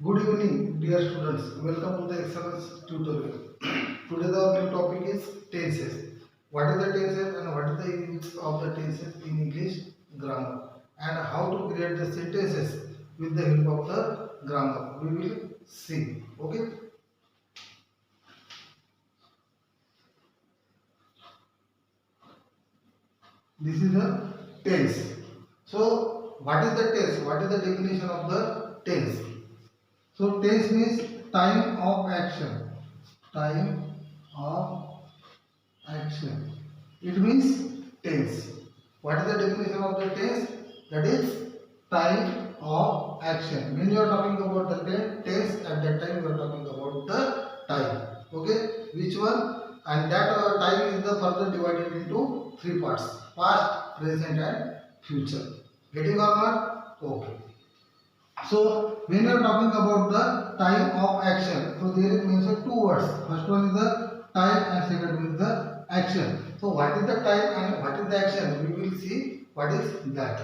Good evening, dear students. Welcome to the excellence tutorial. Today the new topic is tenses. What is the tenses and what is the use of the tenses in English grammar and how to create the sentences with the help of the grammar. We will see. Okay. This is the tense. So what is the tense? What is the definition of the tense? So tense means time of action. Time of action. It means tense. What is the definition of the tense? That is time of action. When you are talking about the tense, at that time you are talking about the time. Okay, which one? And that time is the further divided into three parts: past, present, and future. Getting or not? Okay. So when you are talking about the time of action, so there is mentioned two words. First one is the time and second one is the action. So what is the time and what is the action? We will see what is that.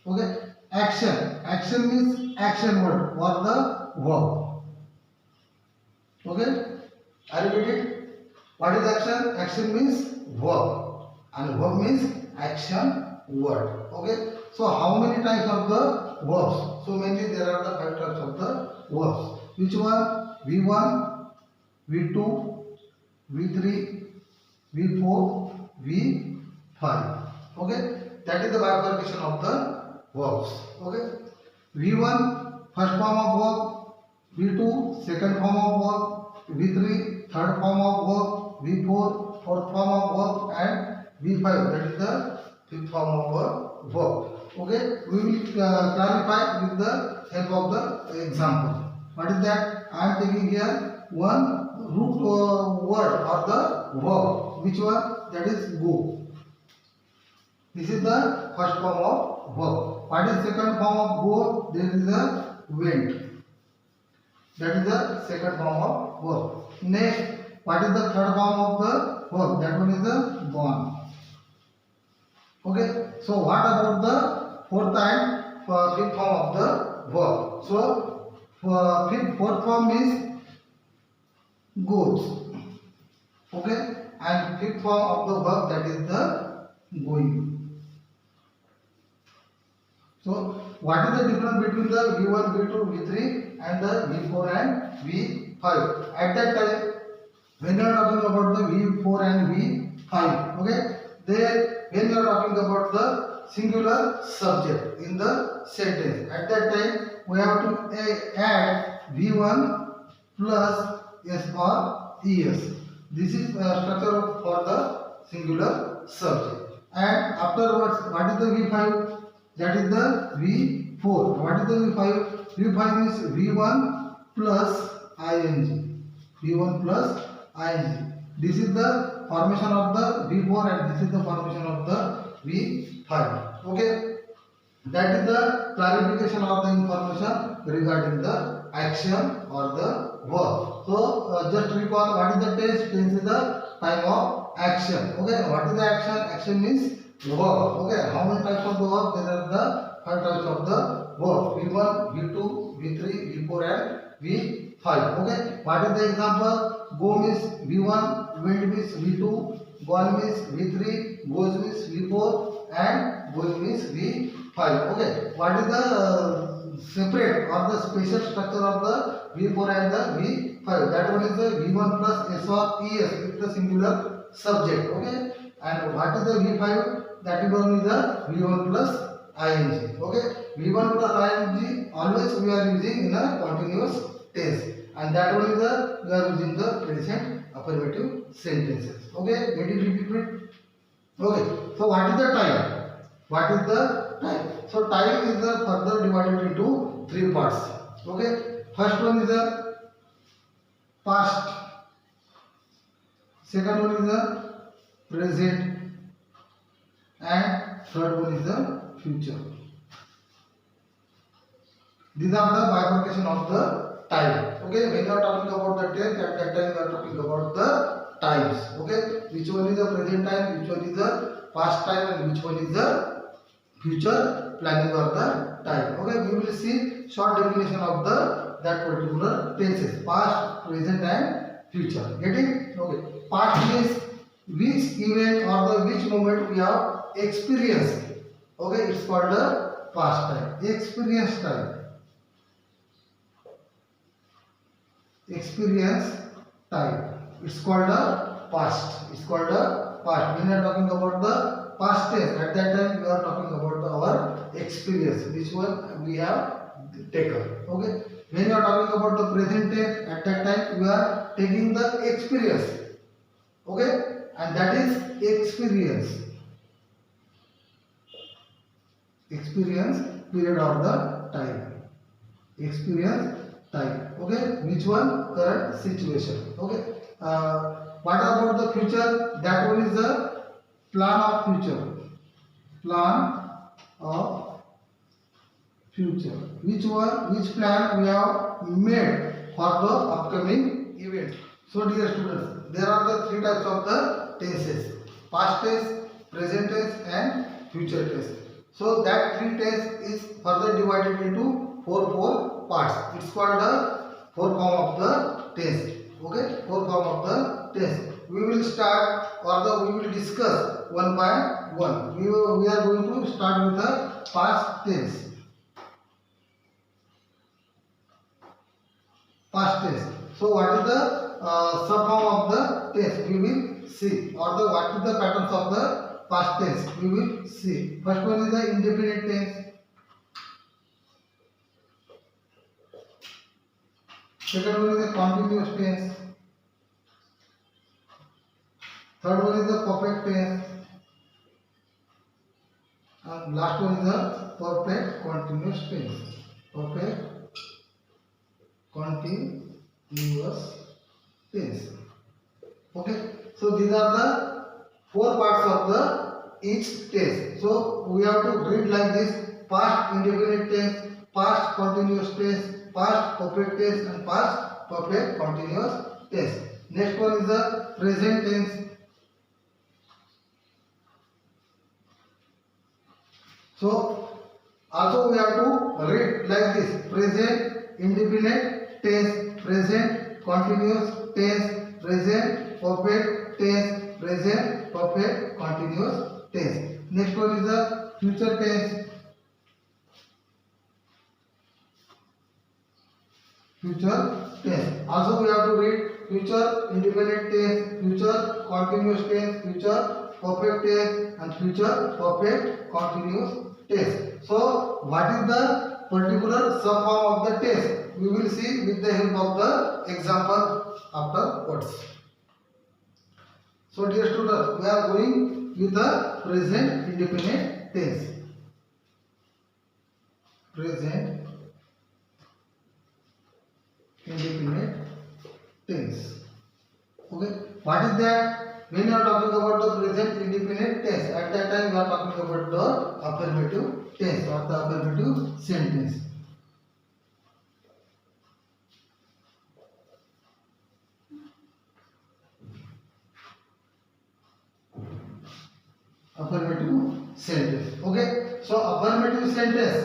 Okay. Action. Action means action word or the verb. Okay. Are you getting it? What is action? Action means verb and verb means action word. Okay. So how many types of the verbs? So mainly there are the five types of the verbs. Which one? V1, V2, V3, V4, V5. Okay. That is the bifurcation of the verbs. Okay. V1 first form of verb, V2 second form of verb, V3 third form of verb, V4 fourth form of verb, and V5 that is the fifth form of a verb. Okay, we will clarify with the help of the example. What is that? I am taking here one root word or the verb. Which one? That is go. This is the first form of verb. What is second form of go? There is the went. That is the second form of verb. Next, what is the third form of the verb? That one is the gone. Okay. So what about the fourth and fifth form of the verb? So fourth form is goes. Okay. And fifth form of the verb, that is the going. So what is the difference between the V1, V2, V3 and the V4 and V5? At that time, when you are talking about the V4 and V5, okay, there when you are talking about the singular subject in the sentence, at that time we have to add V1 plus S or ES. This is structure for the singular subject. And afterwards, what is the V5? That is the V4. What is the V5? V5 means V1 plus ing. V1 plus ing. This is the formation of the V4 and this is the formation of the V5. Okay. That is the clarification of the information regarding the action or the verb. So just recall what is the tense. Tense is the time of action. Okay. What is the action? Action means verb. Okay. How many types of the verb? There are the five types of the verb. V1, V2, V3, V4 and V5. Okay. What is the example? Go means V1, went means V2, gone means V3, goes means V4 and going means V5. Okay. What is the separate or the special structure of the V4 and the V5? That one is the V1 plus S or ES with the singular subject. Okay. And what is the V5? That one is the V1 plus ing. Okay. V1 plus ing always we are using in a continuous tense. And that one is the we are using the present affirmative sentences. Okay. Get it repeated? Okay. So what is the time? What is the time? So time is the further divided into three parts. Okay. First one is the past. Second one is the present. And third one is the future. These are the bifurcation of the time. Okay. When you are talking about the tense, at that time you are talking about the times. Okay. Which one is the present time? Which one is the past time? And which one is the future planning of the time. Okay, we will see short definition of the that particular tenses, past, present and future. Getting? Okay. Past means which event or the which moment we have experienced. Okay, it's called the past time. Experience time. Experience time. It's called the past. It's called the past. When we are talking about the past tense, at that time we are talking about our experience, which one we have taken. Okay. When we are talking about the present tense, at that time we are taking the experience. Okay, and that is experience. Experience period of the time. Experience time. Okay, which one? Current situation. Okay. What about the future? That one is the plan of future. Plan of future. Which one? Which plan we have made for the upcoming event? So, dear students, there are the three types of the tenses: past tense, present tense, and future tense. So, that three tense is further divided into four parts. It's called the four form of the tense. Okay, four form of the tense. We will start we will discuss one by one. We are going to start with the past tense. Past tense. So, what is the subform of the tense? We will see. Or what is the patterns of the past tense? We will see. First one is the indefinite tense. Second one is the continuous tense. Third one is the perfect tense. And last one is the perfect continuous tense. Perfect continuous tense. Okay. So these are the four parts of the each tense. So we have to read like this: past indefinite tense, past continuous tense, past perfect tense, and past perfect continuous tense. Next one is the present tense. So also we have to read like this: present indefinite tense, present continuous tense, present perfect tense, present perfect continuous tense. Next one is the future tense. Future tense. Also we have to read future indefinite tense, future continuous tense, future perfect tense, and future perfect continuous tense. So what is the particular subform of the tense? We will see with the help of the example afterwards. So dear students, we are going with the present indefinite tense. Present indefinite tense. Okay. What is that? When you are talking about the present indefinite tense, at that time we are talking about the affirmative tense or the affirmative sentence. Affirmative sentence. Okay. So affirmative sentence,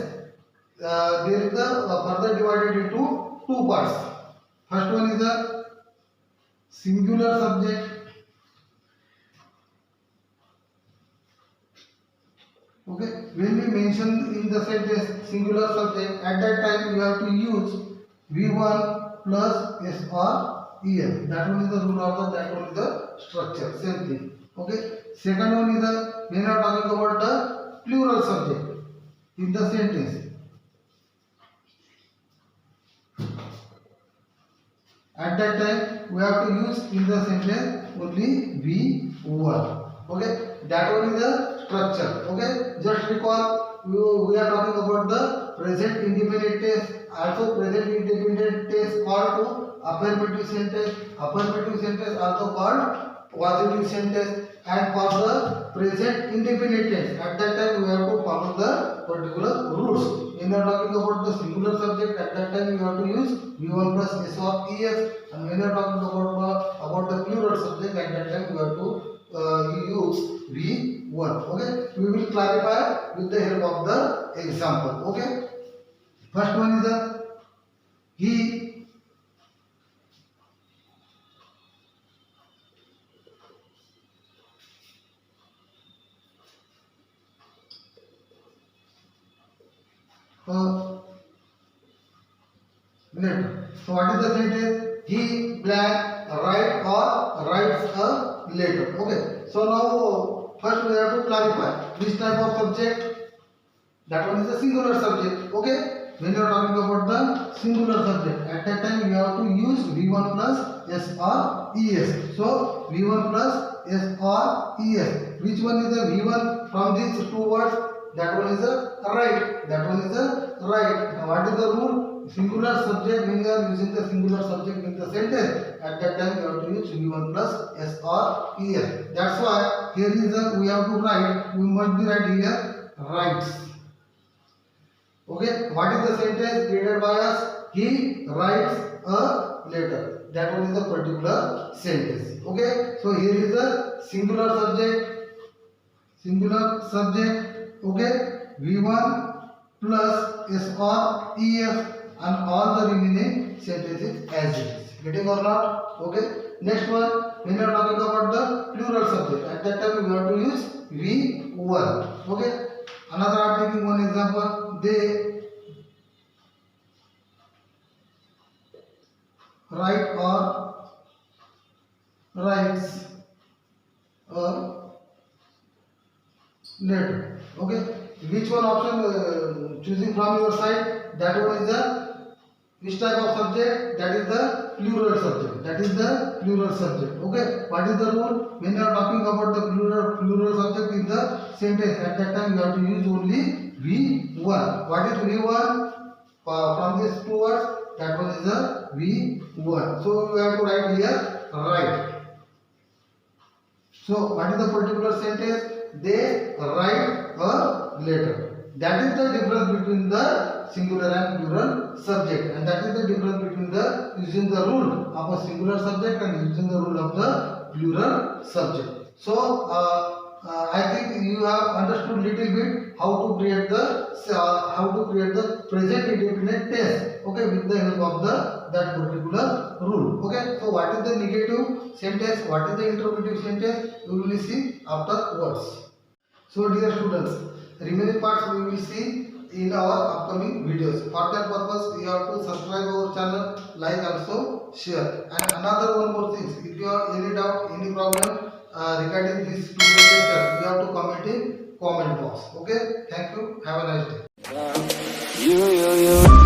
there is the further divided into two parts. First one is the singular subject. Okay, when we mention in the sentence singular subject, at that time we have to use V1 plus S or ES. That one is the rule of that one is the structure. Same thing. Okay. Second one is the when we are talking about the plural subject in the sentence. At that time we have to use in the sentence only V1. Okay, that one is the structure. Okay, just recall we are talking about the present indefinite tense. Also present indefinite tense called to affirmative sentence. Affirmative sentence also called positive sentence. And for the present indefinite tense, at that time we have to follow the particular rules. When you are talking about the singular subject, at that time you have to use V1 plus S or ES. And when you are talking about the plural subject, at that time you have to use V1. Okay, we will clarify with the help of the example. Okay, first one is the he a letter. So what is the sentence? He blank write or writes a letter. Okay. So now first we have to clarify which type of subject. That one is a singular subject. Okay. When you are talking about the singular subject, at that time you have to use V1 plus S or ES. So V1 plus S or ES. Which one is the V1 from these two words? That one is a right. That one is a right. Now what is the rule? Singular subject, when you are using the singular subject in the sentence, at that time you have to use V1 plus S or ES. That's why here is a, we have to write, we must be write here writes. Okay, what is the sentence created by us? He writes a letter. That one is a particular sentence. Okay, so here is a singular subject. Okay, V1 plus S or ES, and all the remaining sentences as it is. Getting or not? Okay. Next one, when you are talking about the plural subject, at that time we have to use V1. Okay. Another, I am taking one example. They write or writes a letter. Okay. Which one option choosing from your side? That one is the which type of subject? That is the plural subject. Okay. What is the rule? When you are talking about the plural subject in the sentence, at that time you have to use only V1. What is V1? From these two words, that one is the V1. So you have to write here right. So what is the particular sentence? They write a letter. That is the difference between the singular and plural subject, and that is the difference between the using the rule of a singular subject and using the rule of the plural subject. So I think you have understood little bit how to create the present indefinite tense. Okay, with the help of that particular rule. Okay, so what is the negative sentence? What is the interrogative sentence? We will see afterwards. So dear students, remaining parts we will see in our upcoming videos. For that purpose, you have to subscribe our channel, like, also share. And another one more thing, if you have any doubt, any problem regarding this lecture, you have to comment in comment box. Okay, thank you. Have a nice day.